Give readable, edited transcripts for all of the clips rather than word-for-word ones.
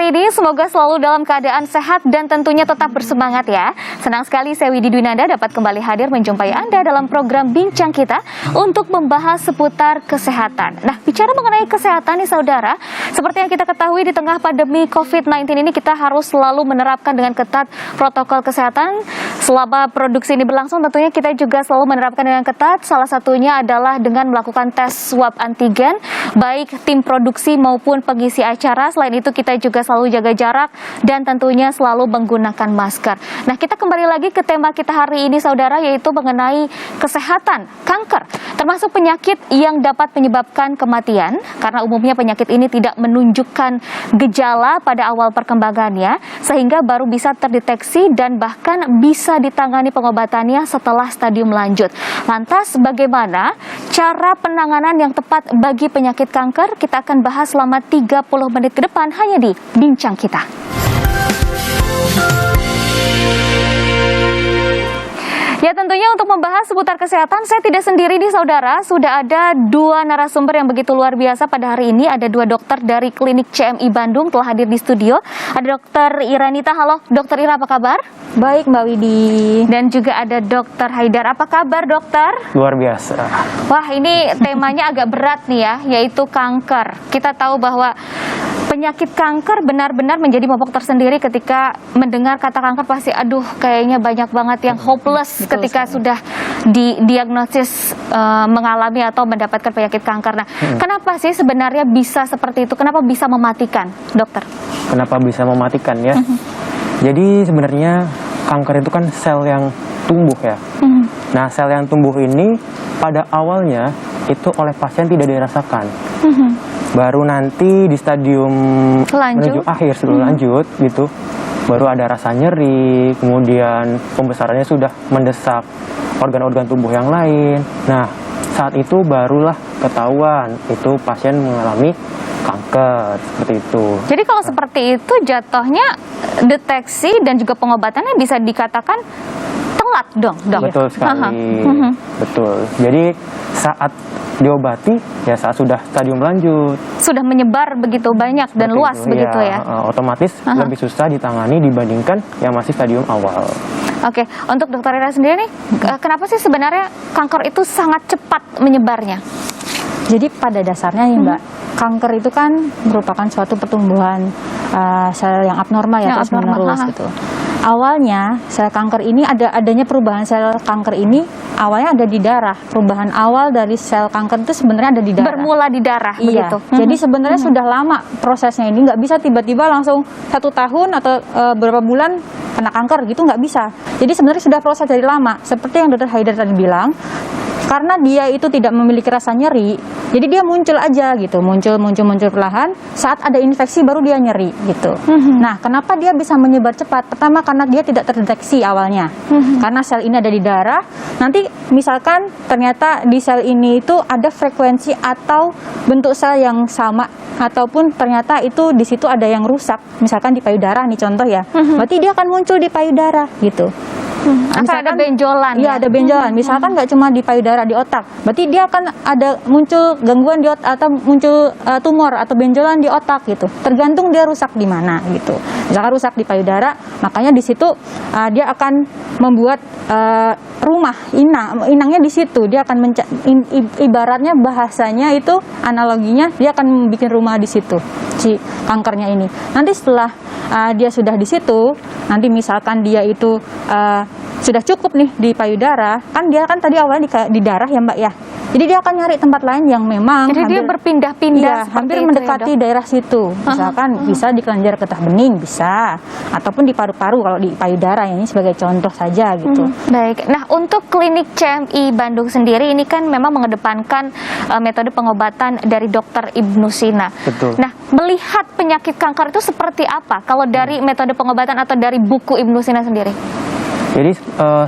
hari ini semoga selalu dalam keadaan sehat dan tentunya tetap bersemangat ya. Senang sekali saya Widi Dwinanda dapat kembali hadir menjumpai Anda dalam program Bincang Kita untuk membahas seputar kesehatan. Nah, bicara mengenai kesehatan nih saudara, seperti yang kita ketahui di tengah pandemi COVID-19 ini kita harus selalu menerapkan dengan ketat protokol kesehatan. Selama produksi ini berlangsung tentunya kita juga selalu menerapkan dengan ketat. Salah satunya adalah dengan melakukan tes swab antigen baik tim produksi maupun pengisi acara. Selain itu kita juga selalu jaga jarak dan tentunya selalu menggunakan masker. Nah, kita kembali lagi ke tema kita hari ini saudara, yaitu mengenai kesehatan kanker, termasuk penyakit yang dapat menyebabkan kematian karena umumnya penyakit ini tidak menunjukkan gejala pada awal perkembangannya sehingga baru bisa terdeteksi dan bahkan bisa ditangani pengobatannya setelah stadium lanjut. Lantas bagaimana cara penanganan yang tepat bagi penyakit kanker? Kita akan bahas selama 30 menit ke depan hanya di Bincang Kita. Ya, tentunya untuk membahas seputar kesehatan saya tidak sendiri nih saudara. Sudah ada dua narasumber yang begitu luar biasa pada hari ini. Ada dua dokter dari Klinik CMI Bandung telah hadir di studio. Ada Dr. Iranita. Halo Dr. Ira, apa kabar? Baik Mbak Widi. Dan juga ada Dr. Haidar. Apa kabar dokter? Luar biasa. Wah, ini temanya agak berat nih ya, yaitu kanker. Kita tahu bahwa penyakit kanker benar-benar menjadi momok tersendiri. Ketika mendengar kata kanker pasti aduh kayaknya banyak banget yang hopeless ketika sudah didiagnosis mengalami atau mendapatkan penyakit kanker. Nah, kenapa sih sebenarnya bisa seperti itu? Kenapa bisa mematikan, dokter? Kenapa bisa mematikan ya? Jadi sebenarnya kanker itu kan sel yang tumbuh ya. Nah, sel yang tumbuh ini pada awalnya itu oleh pasien tidak dirasakan. Baru nanti di stadium menuju akhir sebelum lanjut gitu, baru ada rasa nyeri, kemudian pembesarannya sudah mendesak organ-organ tubuh yang lain. Nah, saat itu barulah ketahuan itu pasien mengalami kanker, seperti itu. Jadi kalau seperti itu jatuhnya deteksi dan juga pengobatannya bisa dikatakan telat dong, dok? Betul sekali. Betul. Jadi saat diobati ya saat sudah stadium lanjut, sudah menyebar begitu banyak dan luas begitu ya, otomatis lebih susah ditangani dibandingkan yang masih stadium awal. Oke, untuk dokter Ira sendiri nih, kenapa sih sebenarnya kanker itu sangat cepat menyebarnya? Jadi pada dasarnya nih Mbak, kanker itu kan merupakan suatu pertumbuhan sel yang abnormal ya, terus menerus gitu. Awalnya sel kanker ini adanya perubahan sel kanker ini awalnya ada di darah. Perubahan awal dari sel kanker itu sebenarnya ada di darah. Bermula di darah, iya, begitu. Jadi sebenarnya sudah lama prosesnya ini, nggak bisa tiba-tiba langsung 1 tahun atau beberapa bulan kena kanker gitu, nggak bisa. Jadi sebenarnya sudah proses dari lama. Seperti yang Dr. Haidar tadi bilang, karena dia itu tidak memiliki rasa nyeri, jadi dia muncul aja gitu, muncul perlahan. Saat ada infeksi baru dia nyeri gitu. Nah, kenapa dia bisa menyebar cepat? Pertama karena dia tidak terdeteksi awalnya, karena sel ini ada di darah. Nanti misalkan ternyata di sel ini itu ada frekuensi atau bentuk sel yang sama, ataupun ternyata itu di situ ada yang rusak, misalkan di payudara nih contoh ya, berarti dia akan muncul di payudara gitu. Misalkan ada benjolan. Iya, ada benjolan. Misalkan nggak cuma di payudara, di otak. Berarti dia akan ada muncul gangguan di otak atau muncul tumor atau benjolan di otak gitu. Tergantung dia rusak di mana gitu. Misalkan rusak di payudara, makanya di situ dia akan membuat rumah inangnya di situ. Dia akan ibaratnya bahasanya itu analoginya dia akan bikin rumah di situ si kankernya ini. Nanti setelah dia sudah di situ, nanti misalkan dia itu sudah cukup nih di payudara, kan dia kan tadi awalnya di darah ya Mbak ya. Jadi dia akan nyari tempat lain yang memang jadi dia berpindah-pindah, hampir mendekati daerah situ. Misalkan bisa di kelenjar getah bening, bisa, ataupun di paru-paru kalau di payudara, ini sebagai contoh saja gitu. Baik. Nah, untuk Klinik CMI Bandung sendiri ini kan memang mengedepankan metode pengobatan dari Dr. Ibnu Sina. Betul. Nah, melihat penyakit kanker itu seperti apa kalau dari metode pengobatan atau dari buku Ibnu Sina sendiri? Jadi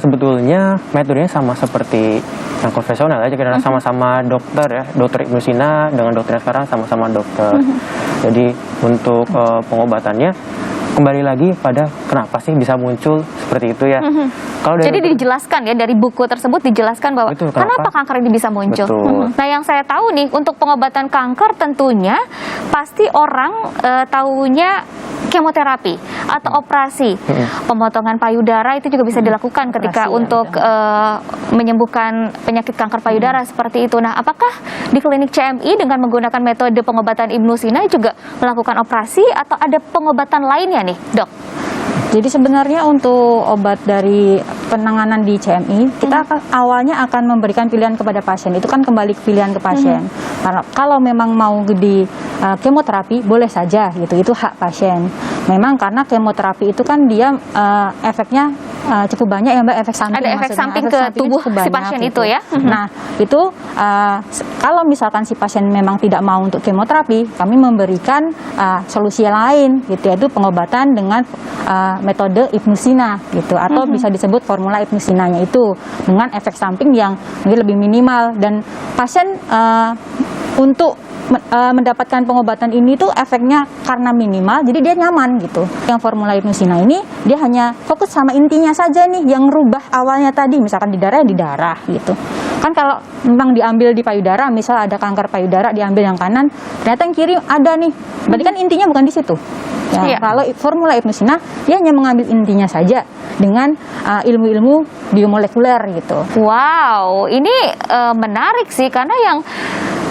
sebetulnya metodenya sama seperti yang konvensional aja, karena sama-sama dokter ya, Dr. Ibnu Sina dengan dokternya sekarang sama-sama dokter. Jadi untuk pengobatannya kembali lagi pada kenapa sih bisa muncul seperti itu ya. Jadi dijelaskan ya, dari buku tersebut dijelaskan bahwa kenapa kanker ini bisa muncul. Nah, yang saya tahu nih untuk pengobatan kanker tentunya pasti orang taunya kemoterapi atau operasi. Pemotongan payudara itu juga bisa dilakukan ketika untuk menyembuhkan penyakit kanker payudara seperti itu. Nah, apakah di klinik CMI dengan menggunakan metode pengobatan Ibnu Sina juga melakukan operasi atau ada pengobatan lainnya nih, Dok? Jadi sebenarnya untuk obat dari penanganan di CMI, kita awalnya akan memberikan pilihan kepada pasien. Itu kan kembali ke pilihan ke pasien. Karena kalau memang mau di kemoterapi, boleh saja gitu. Itu hak pasien. Memang karena kemoterapi itu kan dia efeknya cukup banyak ya Mbak, efek samping. Ada efek samping ke tubuh si pasien itu ya. Nah, itu kalau misalkan si pasien memang tidak mau untuk kemoterapi, kami memberikan solusi lain gitu, yaitu pengobatan dengan metode Ibnu Sina gitu, atau bisa disebut formula Ibnu Sinanya itu dengan efek samping yang lebih minimal, dan pasien untuk mendapatkan pengobatan ini tuh efeknya karena minimal, jadi dia nyaman gitu. Yang formula Ibnu Sina ini dia hanya fokus sama intinya saja nih, yang rubah awalnya tadi, misalkan di darah ya di darah gitu. Kan kalau memang diambil di payudara, misal ada kanker payudara diambil yang kanan, ternyata yang kiri ada nih, berarti kan intinya bukan di situ. Ya, kalau formula Ibnu Sina dia hanya mengambil intinya saja dengan ilmu-ilmu biomolekuler gitu. Wow, ini menarik sih, karena yang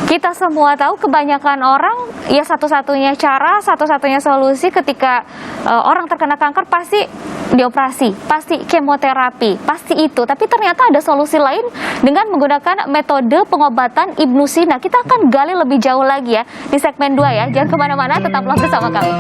kita semua tahu kebanyakan orang ya satu-satunya cara, satu-satunya solusi ketika orang terkena kanker pasti dioperasi, pasti kemoterapi, pasti itu. Tapi ternyata ada solusi lain dengan menggunakan metode pengobatan Ibnu Sina. Kita akan gali lebih jauh lagi ya di segmen 2 ya. Jangan kemana-mana, tetaplah bersama kami.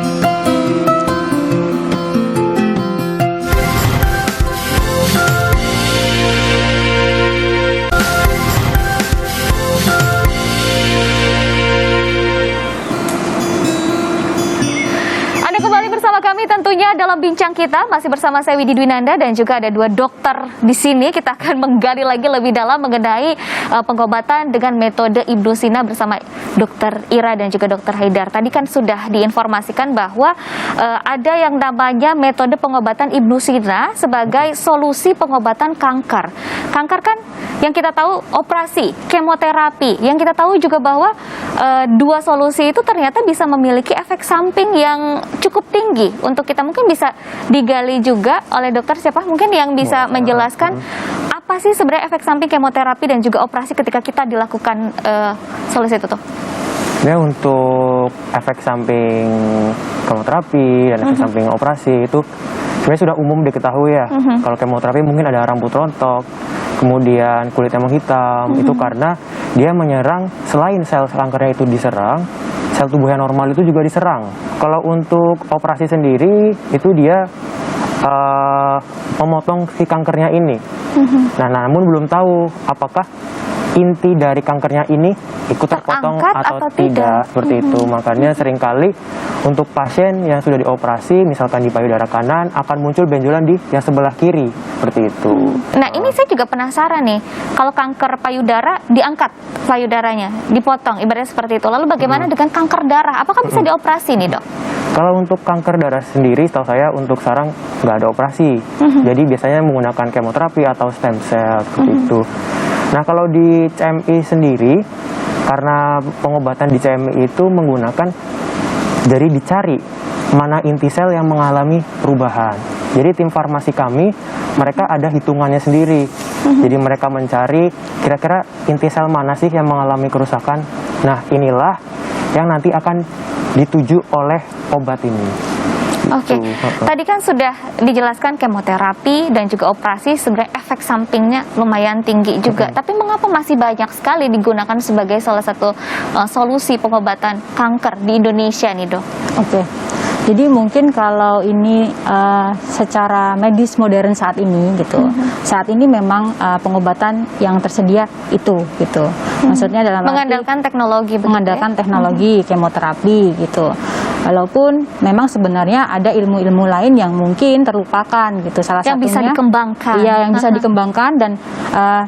Bersama kami tentunya dalam bincang kita, masih bersama saya Widi Dwinanda dan juga ada dua dokter di sini. Kita akan menggali lagi lebih dalam mengenai pengobatan dengan metode Ibnu Sina bersama Dokter Ira dan juga Dokter Haidar. Tadi kan sudah diinformasikan bahwa ada yang namanya metode pengobatan Ibnu Sina sebagai solusi pengobatan kanker. Kanker kan yang kita tahu operasi, kemoterapi. Yang kita tahu juga bahwa dua solusi itu ternyata bisa memiliki efek samping yang cukup tinggi. Untuk kita mungkin bisa digali juga oleh dokter siapa mungkin yang bisa menjelaskan apa sih sebenarnya efek samping kemoterapi dan juga operasi ketika kita dilakukan solusi itu tuh. Ya, untuk efek samping kemoterapi dan efek samping operasi itu sebenarnya sudah umum diketahui ya. Kalau kemoterapi mungkin ada rambut rontok, kemudian kulit yang menghitam, itu karena dia menyerang, selain sel kankernya itu diserang, sel tubuh yang normal itu juga diserang. Kalau untuk operasi sendiri itu dia memotong si kankernya ini. Nah, namun belum tahu apakah inti dari kankernya ini ikut terpotong atau tidak, seperti itu. Makanya seringkali untuk pasien yang sudah dioperasi, misalkan di payudara kanan, akan muncul benjolan di yang sebelah kiri, seperti itu. Nah, ini saya juga penasaran nih, kalau kanker payudara diangkat payudaranya, dipotong, ibaratnya seperti itu. Lalu bagaimana dengan kanker darah? Apakah bisa dioperasi nih, Dok? Kalau untuk kanker darah sendiri, setahu saya untuk sarang nggak ada operasi. Jadi biasanya menggunakan kemoterapi atau stem cell, seperti itu. Nah, kalau di CMI sendiri, karena pengobatan di CMI itu menggunakan, jadi dicari mana inti sel yang mengalami perubahan. Jadi tim farmasi kami, mereka ada hitungannya sendiri. Jadi mereka mencari kira-kira inti sel mana sih yang mengalami kerusakan. Nah, inilah yang nanti akan dituju oleh obat ini. Oke, tadi kan sudah dijelaskan kemoterapi dan juga operasi sebenarnya efek sampingnya lumayan tinggi juga. Tapi mengapa masih banyak sekali digunakan sebagai salah satu solusi pengobatan kanker di Indonesia nih, Dok? Oke. Jadi mungkin kalau ini secara medis modern saat ini gitu, saat ini memang pengobatan yang tersedia itu gitu. Maksudnya dalam mengandalkan teknologi, mengandalkan teknologi kemoterapi gitu. Walaupun memang sebenarnya ada ilmu-ilmu lain yang mungkin terlupakan gitu. Salah yang satunya bisa dikembangkan. Iya, yang bisa dikembangkan, dan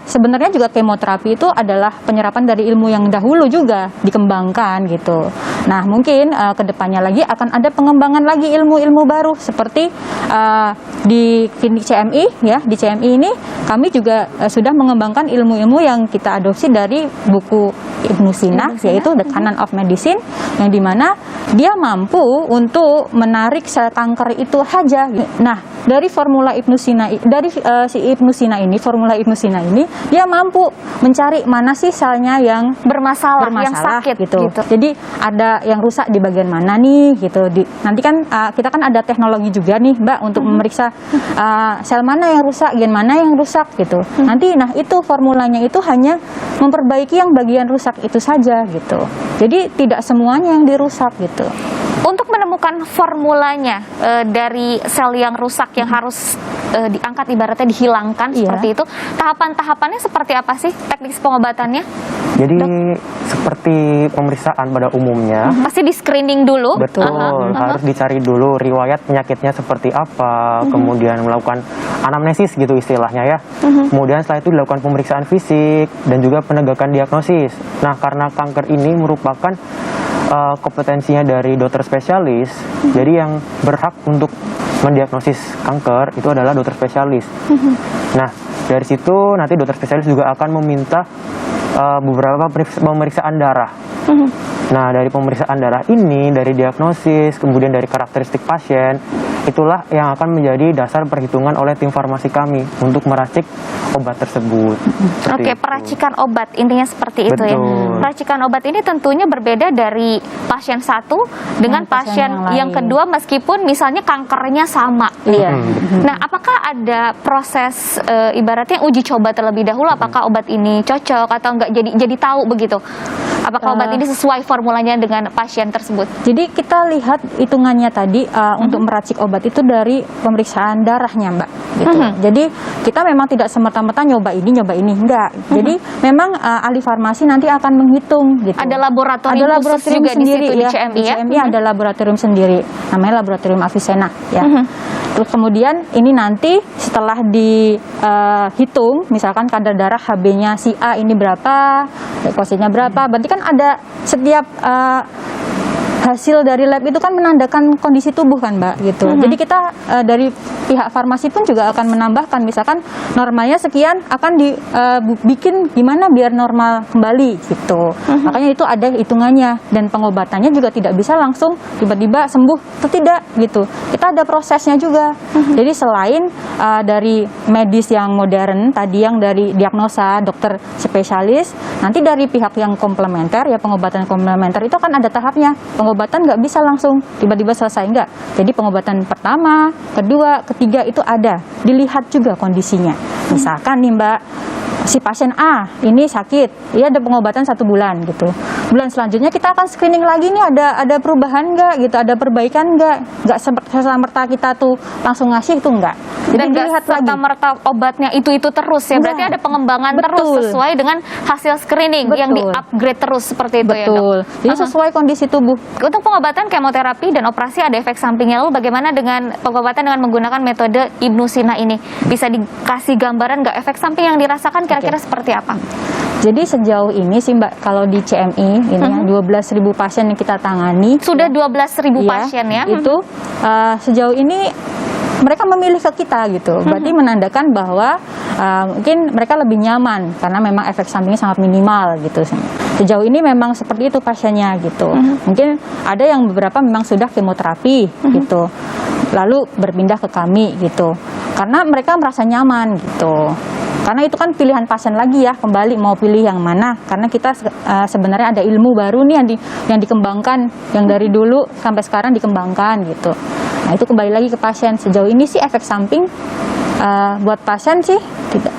sebenarnya juga kemoterapi itu adalah penyerapan dari ilmu yang dahulu juga dikembangkan gitu. Nah, mungkin kedepannya lagi akan ada pengembangan lagi ilmu-ilmu baru seperti di klinik CMI ya. Di CMI ini kami juga sudah mengembangkan ilmu-ilmu yang kita adopsi dari buku Ibnu Sina, yaitu The Canon of Medicine, yang dimana dia mampu untuk menarik sel kanker itu saja. Nah, dari formula Ibnusina formula Ibnusina ini dia mampu mencari mana sih selnya yang bermasalah, yang sakit gitu. Jadi ada yang rusak di bagian mana nih gitu. Nanti kan kita kan ada teknologi juga nih, Mbak, untuk memeriksa sel mana yang rusak, gen mana yang rusak gitu. Nanti itu formulanya itu hanya memperbaiki yang bagian rusak itu saja gitu. Jadi tidak semuanya yang dirusak gitu. Untuk menemukan formulanya dari sel yang rusak yang harus diangkat, ibaratnya dihilangkan seperti itu, tahapan-tahapannya seperti apa sih teknik pengobatannya? Jadi seperti pemeriksaan pada umumnya. Pasti di screening dulu. Betul, harus dicari dulu riwayat penyakitnya seperti apa, kemudian melakukan anamnesis gitu istilahnya ya. Kemudian setelah itu dilakukan pemeriksaan fisik dan juga penegakan diagnosis. Nah, karena kanker ini merupakan kompetensinya dari dokter spesialis, jadi yang berhak untuk mendiagnosis kanker itu adalah dokter spesialis. Nah, dari situ nanti dokter spesialis juga akan meminta beberapa pemeriksaan darah. Nah, dari pemeriksaan darah ini, dari diagnosis, kemudian dari karakteristik pasien, itulah yang akan menjadi dasar perhitungan oleh tim farmasi kami untuk meracik obat tersebut. Oke, peracikan obat intinya seperti itu ya. Peracikan obat ini tentunya berbeda dari pasien satu dengan pasien yang kedua, meskipun misalnya kankernya sama. Nah, apakah ada proses ibaratnya uji coba terlebih dahulu? Apakah obat ini cocok atau enggak? Jadi tahu begitu. Apakah obat ini sesuai formulanya dengan pasien tersebut? Jadi kita lihat hitungannya tadi untuk meracik obat itu dari pemeriksaan darahnya, Mbak. Gitu. Jadi kita memang tidak semata-mata nyoba ini enggak. Jadi memang ahli farmasi nanti akan menghitung gitu. Ada laboratorium juga sendiri di situ, ya. di CMI ya. Di CMI ada laboratorium sendiri, namanya laboratorium Avicenna ya. Terus kemudian ini nanti setelah dihitung, misalkan kadar darah HB-nya si A ini berapa, leukositnya berapa, berarti kan ada setiap hasil dari lab itu kan menandakan kondisi tubuh kan, Mbak, gitu. Jadi kita dari pihak farmasi pun juga akan menambahkan, misalkan normalnya sekian, akan dibikin gimana biar normal kembali gitu. Makanya itu ada hitungannya, dan pengobatannya juga tidak bisa langsung tiba-tiba sembuh atau tidak gitu. Kita ada prosesnya juga. Jadi selain dari medis yang modern tadi, yang dari diagnosa dokter spesialis, nanti dari pihak yang komplementer ya, pengobatan komplementer itu kan ada tahapnya. Pengobatan nggak bisa langsung tiba-tiba selesai, enggak. Jadi pengobatan pertama, kedua, ketiga itu ada, dilihat juga kondisinya. Misalkan nih, Mbak, si pasien A ini sakit, ya ada pengobatan 1 bulan gitu. Bulan selanjutnya kita akan screening lagi nih, ada perubahan nggak gitu, ada perbaikan nggak serta-merta kita tuh langsung ngasih itu enggak. Jadi dan nggak serta-merta obatnya itu terus ya, berarti ada pengembangan terus sesuai dengan hasil screening yang di-upgrade terus seperti itu ya, Dok? Jadi sesuai kondisi tubuh. Untuk pengobatan kemoterapi dan operasi ada efek sampingnya, lalu bagaimana dengan pengobatan dengan menggunakan metode Ibnusina ini? Bisa dikasih gambaran nggak efek samping yang dirasakan kira-kira seperti apa? Jadi sejauh ini sih, Mbak, kalau di CMI ini 12.000 pasien yang kita tangani. Sudah 12.000 pasien ya? Itu sejauh ini mereka memilih ke kita gitu. Berarti menandakan bahwa mungkin mereka lebih nyaman karena memang efek sampingnya sangat minimal gitu. Sejauh ini memang seperti itu pasiennya gitu. Mungkin ada yang beberapa memang sudah kemoterapi gitu, lalu berpindah ke kami gitu, karena mereka merasa nyaman gitu. Karena itu kan pilihan pasien lagi ya, kembali mau pilih yang mana. Karena kita sebenarnya ada ilmu baru nih yang dikembangkan, yang dari dulu sampai sekarang dikembangkan gitu. Nah, itu kembali lagi ke pasien. Sejauh ini sih efek samping buat pasien sih tidak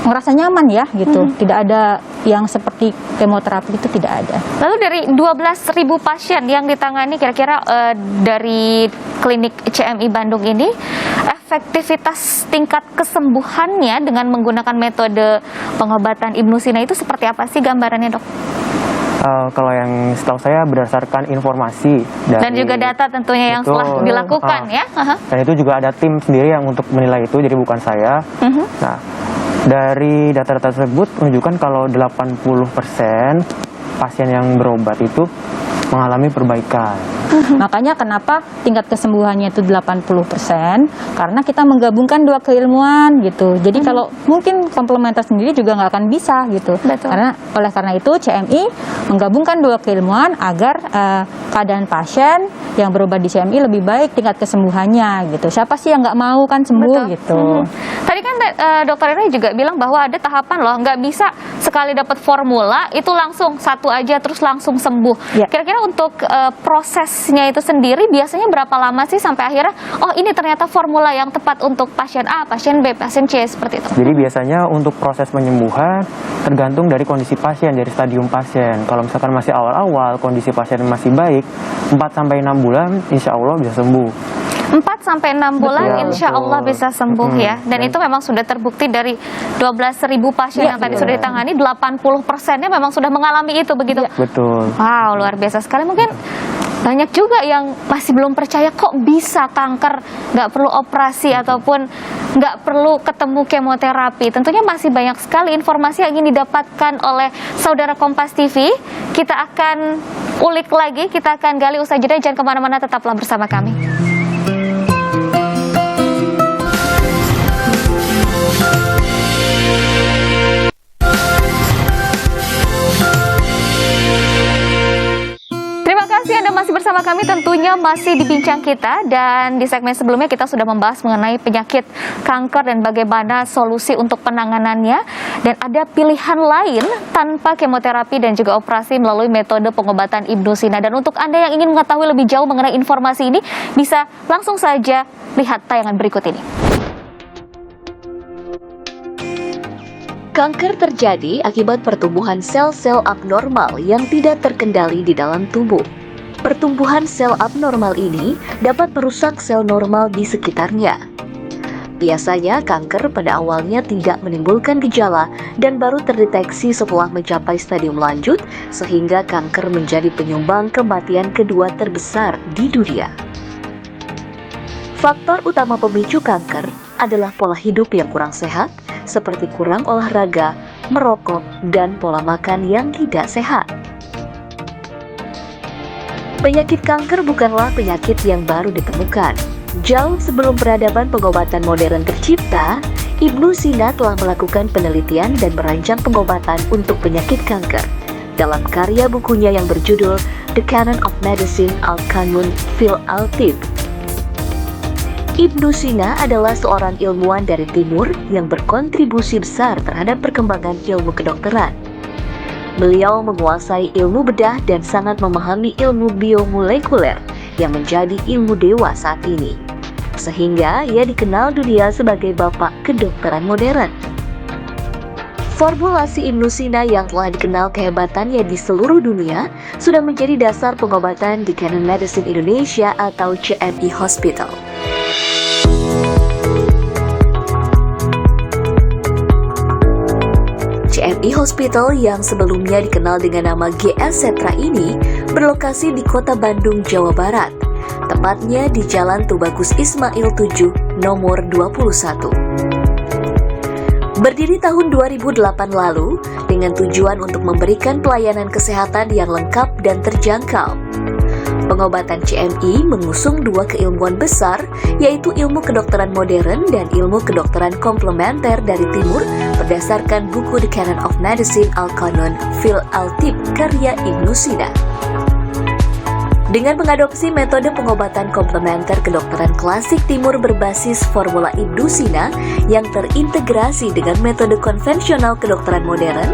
ngerasa nyaman ya gitu. Tidak ada yang seperti kemoterapi, itu tidak ada. Lalu dari 12.000 pasien yang ditangani kira-kira dari klinik CMI Bandung ini, efektivitas tingkat kesembuhannya dengan menggunakan metode pengobatan Ibnusina itu seperti apa sih gambarannya, Dok? Kalau yang setahu saya berdasarkan informasi dan juga data tentunya yang setelah dilakukan ya. Dan itu juga ada tim sendiri yang untuk menilai itu, jadi bukan saya. Nah, dari data-data tersebut menunjukkan kalau 80% pasien yang berobat itu mengalami perbaikan. Makanya kenapa tingkat kesembuhannya itu 80%, karena kita menggabungkan dua keilmuan gitu. Jadi kalau mungkin komplementer sendiri juga nggak akan bisa gitu. Betul. Oleh karena itu CMI menggabungkan dua keilmuan agar keadaan pasien yang berobat di CMI lebih baik tingkat kesembuhannya gitu. Siapa sih yang nggak mau kan sembuh gitu. Tadi kan Dokter Ira juga bilang bahwa ada tahapan loh, nggak bisa sekali dapat formula itu langsung satu aja terus langsung sembuh. Ya. Kira-kira untuk prosesnya itu sendiri biasanya berapa lama sih sampai akhirnya oh ini ternyata formula yang tepat untuk pasien A, pasien B, pasien C seperti itu? Jadi biasanya untuk proses penyembuhan tergantung dari kondisi pasien, dari stadium pasien. Kalau misalkan masih awal-awal, kondisi pasien masih baik, 4-6 bulan insya Allah bisa sembuh. 4-6 bulan Betul. insya Allah bisa sembuh ya. Dan itu memang sudah terbukti dari 12.000 pasien Ya, yang tadi betul. sudah ditangani, 80%-nya memang sudah mengalami itu begitu. Ya. Betul. Wow, luar biasa sekali. Mungkin banyak juga yang masih belum percaya kok bisa kanker nggak perlu operasi ataupun nggak perlu ketemu kemoterapi. Tentunya masih banyak sekali informasi yang ingin didapatkan oleh saudara Kompas TV. Kita akan ulik lagi, kita akan gali usai jeda. Jangan kemana-mana, tetaplah bersama kami. Terima kasih Anda masih bersama kami, tentunya masih di Bincang Kita, dan di segmen sebelumnya kita sudah membahas mengenai penyakit kanker dan bagaimana solusi untuk penanganannya, dan ada pilihan lain tanpa kemoterapi dan juga operasi melalui metode pengobatan Ibnu Sina. Dan untuk Anda yang ingin mengetahui lebih jauh mengenai informasi ini, bisa langsung saja lihat tayangan berikut ini. Kanker terjadi akibat pertumbuhan sel-sel abnormal yang tidak terkendali di dalam tubuh. Pertumbuhan sel abnormal ini dapat merusak sel normal di sekitarnya. Biasanya kanker pada awalnya tidak menimbulkan gejala dan baru terdeteksi setelah mencapai stadium lanjut, sehingga kanker menjadi penyumbang kematian kedua terbesar di dunia. Faktor utama pemicu kanker adalah pola hidup yang kurang sehat, seperti kurang olahraga, merokok, dan pola makan yang tidak sehat. Penyakit kanker bukanlah penyakit yang baru ditemukan. Jauh sebelum peradaban pengobatan modern tercipta, Ibnu Sina telah melakukan penelitian dan merancang pengobatan untuk penyakit kanker. Dalam karya bukunya yang berjudul The Canon of Medicine Al-Qanun fil Al-Tib, Ibnu Sina adalah seorang ilmuwan dari timur yang berkontribusi besar terhadap perkembangan ilmu kedokteran. Beliau menguasai ilmu bedah dan sangat memahami ilmu biomolekuler yang menjadi ilmu dewa saat ini. Sehingga ia dikenal dunia sebagai bapak kedokteran modern. Formulasi Ibnu Sina yang telah dikenal kehebatannya di seluruh dunia sudah menjadi dasar pengobatan di Canon Medicine Indonesia atau CMI Hospital. CMI Hospital yang sebelumnya dikenal dengan nama GS Setra ini berlokasi di Kota Bandung, Jawa Barat, tepatnya di Jalan Tubagus Ismail 7, nomor 21. Berdiri tahun 2008 lalu dengan tujuan untuk memberikan pelayanan kesehatan yang lengkap dan terjangkau. Pengobatan CMI mengusung dua keilmuan besar, yaitu ilmu kedokteran modern dan ilmu kedokteran komplementer dari timur berdasarkan buku The Canon of Medicine Al-Qanun fil Al-Tib karya Ibnu Sina. Dengan mengadopsi metode pengobatan komplementer kedokteran klasik timur berbasis formula Ibnu Sina yang terintegrasi dengan metode konvensional kedokteran modern,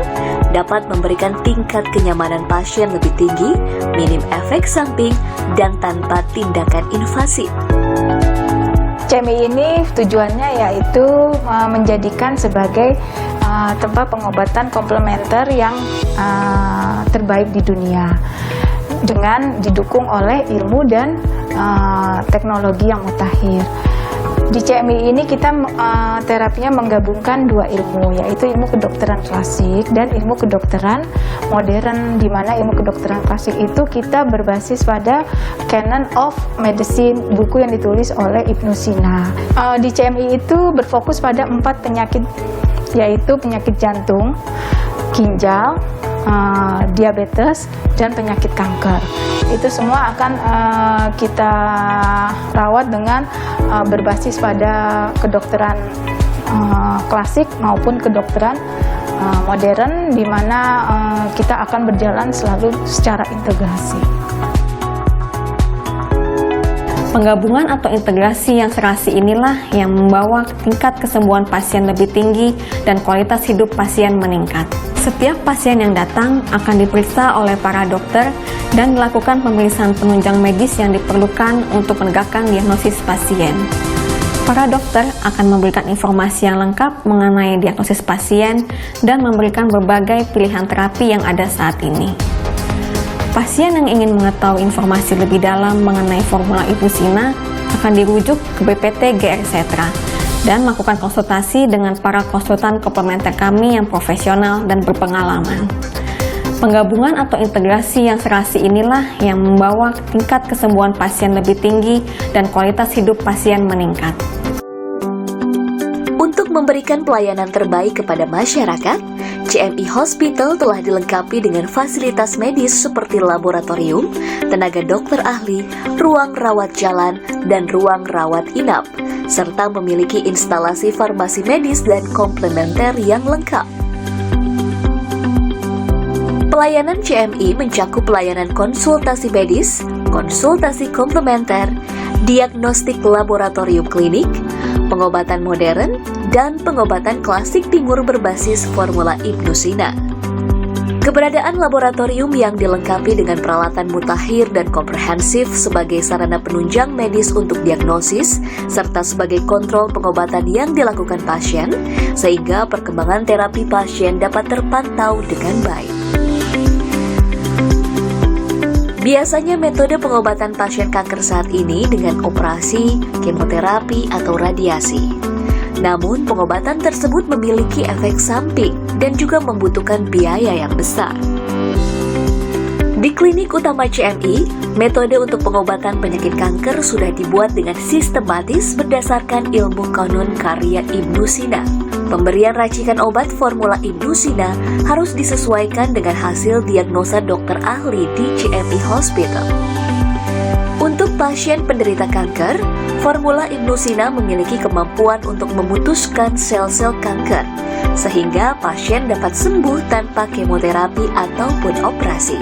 dapat memberikan tingkat kenyamanan pasien lebih tinggi, minim efek samping, dan tanpa tindakan invasif. CMI ini tujuannya yaitu menjadikan sebagai tempat pengobatan komplementer yang terbaik di dunia, dengan didukung oleh ilmu dan teknologi yang mutakhir. Di CMI ini kita terapinya menggabungkan dua ilmu, yaitu ilmu kedokteran klasik dan ilmu kedokteran modern, di mana ilmu kedokteran klasik itu kita berbasis pada Canon of Medicine, buku yang ditulis oleh Ibnu Sina. Di CMI itu berfokus pada 4 penyakit, yaitu penyakit jantung, ginjal, diabetes, dan penyakit kanker. Itu semua akan kita rawat dengan berbasis pada kedokteran klasik maupun kedokteran modern, di mana kita akan berjalan selalu secara integrasi. Penggabungan atau integrasi yang serasi inilah yang membawa tingkat kesembuhan pasien lebih tinggi dan kualitas hidup pasien meningkat. Setiap pasien yang datang akan diperiksa oleh para dokter dan dilakukan pemeriksaan penunjang medis yang diperlukan untuk menegakkan diagnosis pasien. Para dokter akan memberikan informasi yang lengkap mengenai diagnosis pasien dan memberikan berbagai pilihan terapi yang ada saat ini. Pasien yang ingin mengetahui informasi lebih dalam mengenai formula Ibnusina akan dirujuk ke BPT GR Setra dan melakukan konsultasi dengan para konsultan komplementer kami yang profesional dan berpengalaman. Penggabungan atau integrasi yang serasi inilah yang membawa tingkat kesembuhan pasien lebih tinggi dan kualitas hidup pasien meningkat. Untuk memberikan pelayanan terbaik kepada masyarakat, CMI Hospital telah dilengkapi dengan fasilitas medis seperti laboratorium, tenaga dokter ahli, ruang rawat jalan, dan ruang rawat inap, serta memiliki instalasi farmasi medis dan komplementer yang lengkap. Pelayanan CMI mencakup pelayanan konsultasi medis, konsultasi komplementer, diagnostik laboratorium klinik, pengobatan modern, dan pengobatan klasik timur berbasis formula Ibnusina. Keberadaan laboratorium yang dilengkapi dengan peralatan mutakhir dan komprehensif sebagai sarana penunjang medis untuk diagnosis, serta sebagai kontrol pengobatan yang dilakukan pasien, sehingga perkembangan terapi pasien dapat terpantau dengan baik. Biasanya metode pengobatan pasien kanker saat ini dengan operasi, kemoterapi, atau radiasi. Namun, pengobatan tersebut memiliki efek samping dan juga membutuhkan biaya yang besar. Di klinik utama CMI, metode untuk pengobatan penyakit kanker sudah dibuat dengan sistematis berdasarkan ilmu konon karya Ibnusina. Pemberian racikan obat formula Ibnusina harus disesuaikan dengan hasil diagnosa dokter ahli di CMI Hospital. Untuk pasien penderita kanker, formula Ibnusina memiliki kemampuan untuk memutuskan sel-sel kanker, sehingga pasien dapat sembuh tanpa kemoterapi ataupun operasi.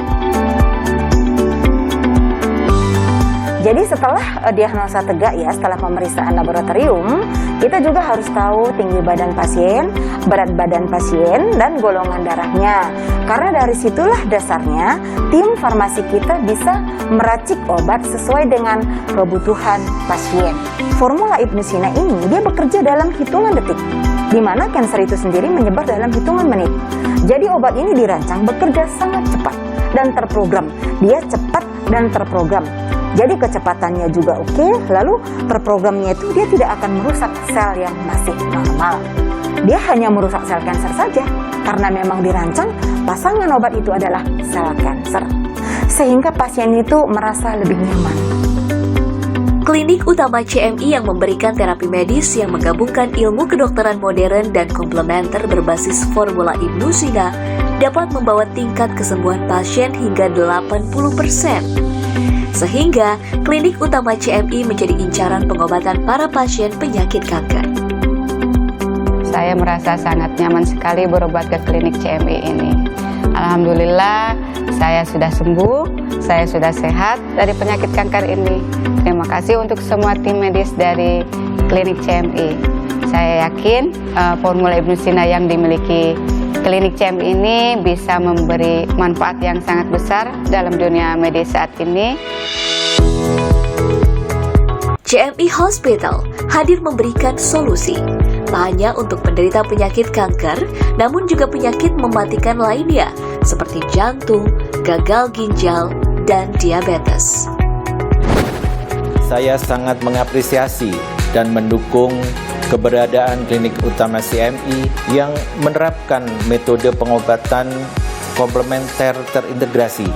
Jadi setelah diagnosa tegak ya, setelah pemeriksaan laboratorium, kita juga harus tahu tinggi badan pasien, berat badan pasien, dan golongan darahnya. Karena dari situlah dasarnya tim farmasi kita bisa meracik obat sesuai dengan kebutuhan pasien. Formula Ibnusina ini dia bekerja dalam hitungan detik, di mana kanker itu sendiri menyebar dalam hitungan menit. Jadi obat ini dirancang bekerja sangat cepat dan terprogram. Dia cepat dan terprogram. Jadi kecepatannya juga oke, lalu terprogramnya itu dia tidak akan merusak sel yang masih normal. Dia hanya merusak sel kanker saja, karena memang dirancang pasangan obat itu adalah sel kanker. Sehingga pasien itu merasa lebih nyaman. Klinik utama CMI yang memberikan terapi medis yang menggabungkan ilmu kedokteran modern dan komplementer berbasis formula Ibnusina dapat membawa tingkat kesembuhan pasien hingga 80%. Sehingga klinik utama CMI menjadi incaran pengobatan para pasien penyakit kanker. Saya merasa sangat nyaman sekali berobat ke klinik CMI ini. Alhamdulillah, saya sudah sembuh, saya sudah sehat dari penyakit kanker ini. Terima kasih untuk semua tim medis dari klinik CMI. Saya yakin formula Ibnusina yang dimiliki klinik CMI ini bisa memberi manfaat yang sangat besar dalam dunia medis saat ini. CMI Hospital hadir memberikan solusi, tak hanya untuk penderita penyakit kanker, namun juga penyakit mematikan lainnya, seperti jantung, gagal ginjal, dan diabetes. Saya sangat mengapresiasi dan mendukung keberadaan klinik utama CMI yang menerapkan metode pengobatan komplementer terintegrasi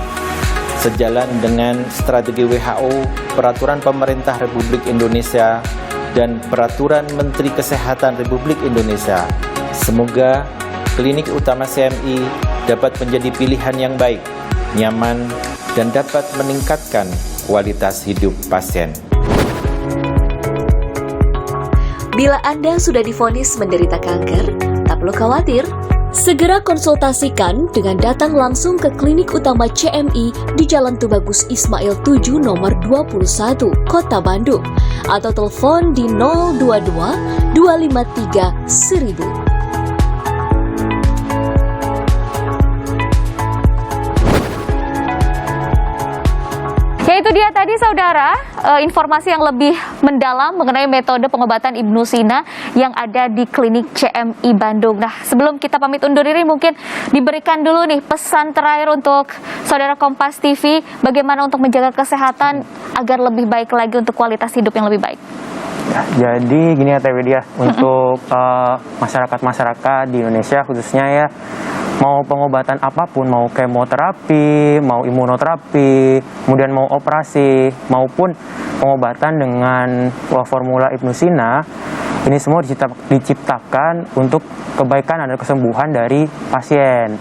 sejalan dengan strategi WHO, peraturan pemerintah Republik Indonesia, dan peraturan Menteri Kesehatan Republik Indonesia. Semoga klinik utama CMI dapat menjadi pilihan yang baik, nyaman, dan dapat meningkatkan kualitas hidup pasien. Bila Anda sudah divonis menderita kanker, tak perlu khawatir. Segera konsultasikan dengan datang langsung ke klinik utama CMI di Jalan Tubagus Ismail 7 nomor 21, Kota Bandung, atau telepon di 022 253 1000. Ya itu dia tadi saudara, informasi yang lebih mendalam mengenai metode pengobatan Ibnu Sina yang ada di klinik CMI Bandung. Nah sebelum kita pamit undur diri mungkin diberikan dulu nih pesan terakhir untuk saudara Kompas TV, bagaimana untuk menjaga kesehatan agar lebih baik lagi untuk kualitas hidup yang lebih baik. Ya, jadi gini ya Teh Widya, untuk masyarakat-masyarakat di Indonesia khususnya ya, mau pengobatan apapun, mau kemoterapi, mau imunoterapi, kemudian mau operasi, maupun pengobatan dengan formula Ibnu Sina, ini semua diciptakan untuk kebaikan dan kesembuhan dari pasien.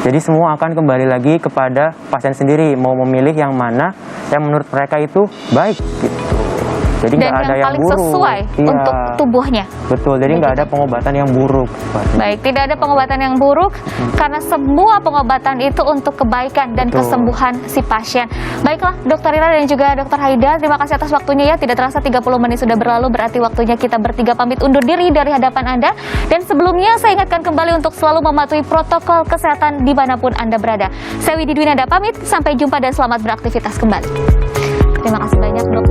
Jadi semua akan kembali lagi kepada pasien sendiri, mau memilih yang mana yang menurut mereka itu baik gitu. Jadi dan nggak ada yang yang paling buruk. sesuai Iya, untuk tubuhnya. Betul, jadi nggak ada pengobatan yang buruk. Baik, tidak ada pengobatan yang buruk karena semua pengobatan itu untuk kebaikan dan kesembuhan si pasien. Baiklah, Dr. Ira dan juga Dr. Haida, terima kasih atas waktunya ya. Tidak terasa 30 menit sudah berlalu, berarti waktunya kita bertiga pamit undur diri dari hadapan Anda. Dan sebelumnya saya ingatkan kembali untuk selalu mematuhi protokol kesehatan dimanapun Anda berada. Saya Widi Dwinanda pamit, sampai jumpa dan selamat beraktivitas kembali. Terima kasih banyak, Dok.